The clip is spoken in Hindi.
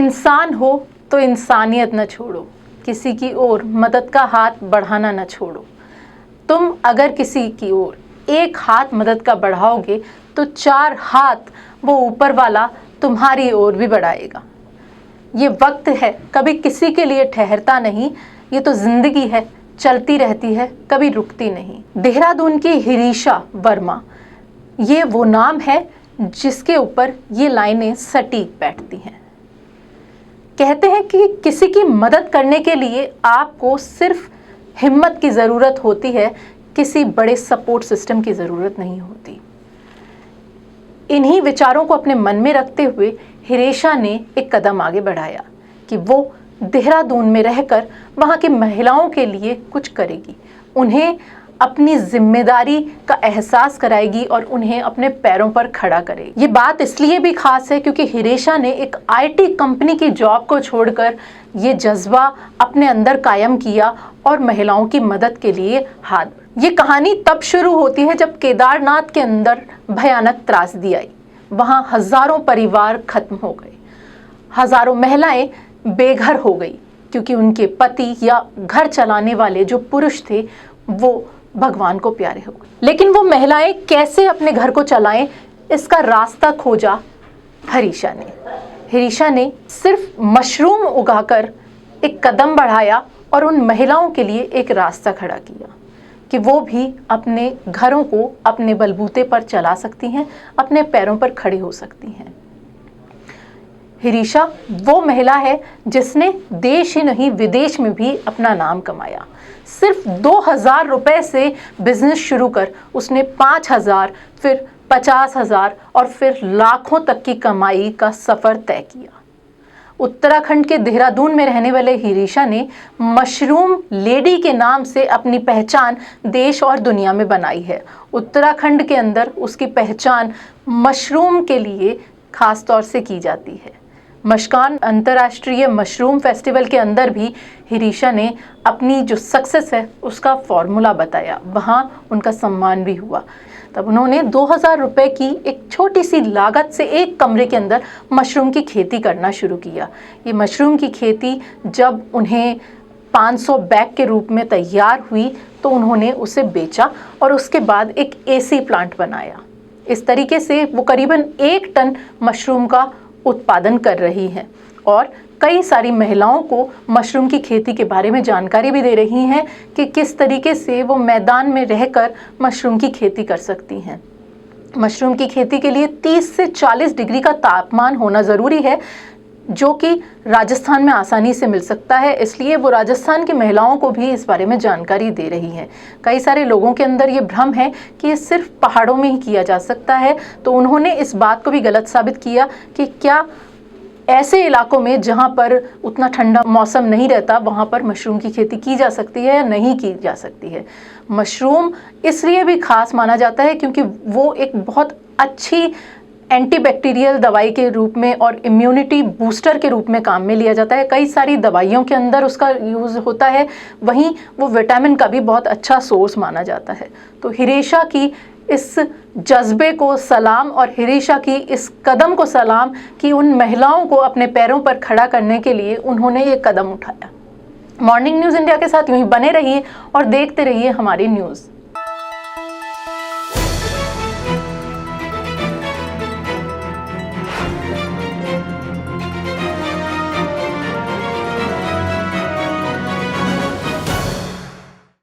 इंसान हो तो इंसानियत न छोड़ो, किसी की ओर मदद का हाथ बढ़ाना न छोड़ो। तुम अगर किसी की ओर एक हाथ मदद का बढ़ाओगे तो 4 हाथ वो ऊपर वाला तुम्हारी ओर भी बढ़ाएगा। ये वक्त है, कभी किसी के लिए ठहरता नहीं, ये तो जिंदगी है, चलती रहती है, कभी रुकती नहीं। देहरादून की हिरीशा वर्मा, ये वो नाम है जिसके ऊपर ये लाइनें सटीक बैठती हैं। कहते हैं कि किसी की मदद करने के लिए आपको सिर्फ हिम्मत की ज़रूरत होती है, किसी बड़े सपोर्ट सिस्टम की ज़रूरत नहीं होती। इन्हीं विचारों को अपने मन में रखते हुए हिरीशा ने एक कदम आगे बढ़ाया कि वो देहरादून में रहकर वहाँ की महिलाओं के लिए कुछ करेगी, उन्हें अपनी जिम्मेदारी का एहसास कराएगी और उन्हें अपने पैरों पर खड़ा करेगी। ये बात इसलिए भी खास है क्योंकि हिरीशा ने एक आईटी कंपनी की जॉब को छोड़कर ये जज्बा अपने अंदर कायम किया और महिलाओं की मदद के लिए हाथ। ये कहानी तब शुरू होती है जब केदारनाथ के अंदर भयानक त्रासदी आई। वहाँ हजारों परिवार खत्म हो गए, हजारों महिलाएं बेघर हो गई क्योंकि उनके पति या घर चलाने वाले जो पुरुष थे वो भगवान को प्यारे हो गए। लेकिन वो महिलाएं कैसे अपने घर को चलाएं, इसका रास्ता खोजा हिरीशा ने। हिरीशा ने सिर्फ मशरूम उगाकर एक कदम बढ़ाया और उन महिलाओं के लिए एक रास्ता खड़ा किया कि वो भी अपने घरों को अपने बलबूते पर चला सकती हैं, अपने पैरों पर खड़ी हो सकती हैं। हिरीशा वो महिला है जिसने देश ही नहीं विदेश में भी अपना नाम कमाया। सिर्फ 2000 रुपए से बिजनेस शुरू कर उसने 5000, फिर 50,000 और फिर लाखों तक की कमाई का सफर तय किया। उत्तराखंड के देहरादून में रहने वाले हिरीशा ने मशरूम लेडी के नाम से अपनी पहचान देश और दुनिया में बनाई है। उत्तराखंड के अंदर उसकी पहचान मशरूम के लिए खास तौर से की जाती है। मशकान अंतर्राष्ट्रीय मशरूम फेस्टिवल के अंदर भी हिरीशा ने अपनी जो सक्सेस है उसका फॉर्मूला बताया, वहाँ उनका सम्मान भी हुआ। तब उन्होंने 2000 रुपए की एक छोटी सी लागत से एक कमरे के अंदर मशरूम की खेती करना शुरू किया। ये मशरूम की खेती जब उन्हें 500 बैग के रूप में तैयार हुई तो उन्होंने उसे बेचा और उसके बाद एक एसी प्लांट बनाया। इस तरीके से वो करीबन 1 टन मशरूम का उत्पादन कर रही हैं और कई सारी महिलाओं को मशरूम की खेती के बारे में जानकारी भी दे रही हैं कि किस तरीके से वो मैदान में रहकर मशरूम की खेती कर सकती हैं। मशरूम की खेती के लिए 30 से 40 डिग्री का तापमान होना ज़रूरी है, जो कि राजस्थान में आसानी से मिल सकता है, इसलिए वो राजस्थान की महिलाओं को भी इस बारे में जानकारी दे रही हैं। कई सारे लोगों के अंदर ये भ्रम है कि ये सिर्फ पहाड़ों में ही किया जा सकता है, तो उन्होंने इस बात को भी गलत साबित किया कि क्या ऐसे इलाकों में जहाँ पर उतना ठंडा मौसम नहीं रहता वहाँ पर मशरूम की खेती की जा सकती है या नहीं की जा सकती है। मशरूम इसलिए भी खास माना जाता है क्योंकि वो एक बहुत अच्छी एंटीबैक्टीरियल दवाई के रूप में और इम्यूनिटी बूस्टर के रूप में काम में लिया जाता है। कई सारी दवाइयों के अंदर उसका यूज़ होता है, वहीं वो विटामिन का भी बहुत अच्छा सोर्स माना जाता है। तो हिरीशा की इस जज्बे को सलाम और हिरीशा की इस कदम को सलाम कि उन महिलाओं को अपने पैरों पर खड़ा करने के लिए उन्होंने ये कदम उठाया। मॉर्निंग न्यूज़ इंडिया के साथ यूं ही बने रहिए और देखते रहिए हमारी न्यूज़।